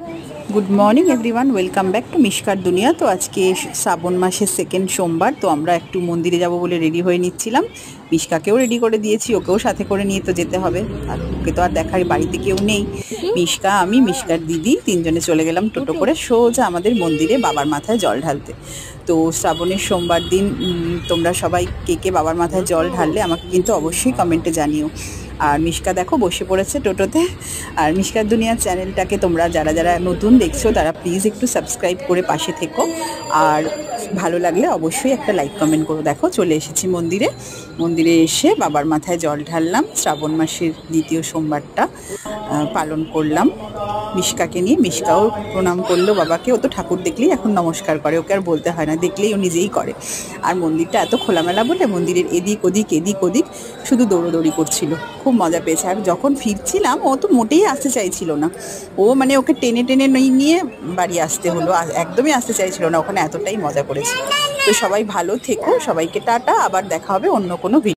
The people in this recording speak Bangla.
Good morning everyone welcome back to मिष्कार दुनिया। तो आज के श्रावण मासेर सेकेंड सोमवार, तो আমরা একটু মন্দিরে যাব বলে রেডি হয়ে নিচ্ছিলাম। মিষ্কাকেও রেডি করে দিয়েছি, ওকেও সাথে করে নিয়ে তো যেতে হবে, আর ওকে তো আর দেখার বাড়িতে কেউ নেই। মিষ্কা, আমি, মিষ্কার দিদি তিনজনে চলে গেলাম টোটো করে সোজা আমাদের মন্দিরে বাবার মাথায় জল ঢালতে। তো শ্রাবণের সোমবার দিন তোমরা সবাই কে কে বাবার মাথায় জল ঢাললে আমাকে কিন্তু অবশ্যই কমেন্টে জানিও। আর মিষ্কা দেখো বসে পড়েছে টোটোতে। আর মিষ্কার দুনিয়া চ্যানেলটাকে তোমরা যারা যারা নতুন দেখছো তারা প্লিজ একটু সাবস্ক্রাইব করে পাশে থেকো, আর ভালো লাগলে অবশ্যই একটা লাইক কমেন্ট করো। দেখো চলে এসেছি মন্দিরে। মন্দিরে এসে বাবার মাথায় জল ঢাললাম, শ্রাবণ মাসের দ্বিতীয় সোমবারটা পালন করলাম মিষ্কাকে নিয়ে। মিষ্কাও প্রণাম করলো বাবাকে। ও তো ঠাকুর দেখলেই এখন নমস্কার করে, ওকে আর বলতে হয় না, দেখলেই ও নিজেই করে। আর মন্দিরটা এত খোলামেলা বলে মন্দিরের এদিক ওদিক শুধু দৌড়োদৌড়ি করছিল, খুব মজা পেয়েছে। আর যখন ফিরছিলাম ও তো মোটেই আসতে চাইছিল না, ও মানে ওকে টেনে টেনে নিয়ে বাড়ি আসতে হলো, একদমই আসতে চাইছিল না। ওখানে এতটাই মজা করেছি। তো সবাই ভালো থেকো, সবাইকে টাটা, আবার দেখা হবে অন্য কোনো ভিডিও।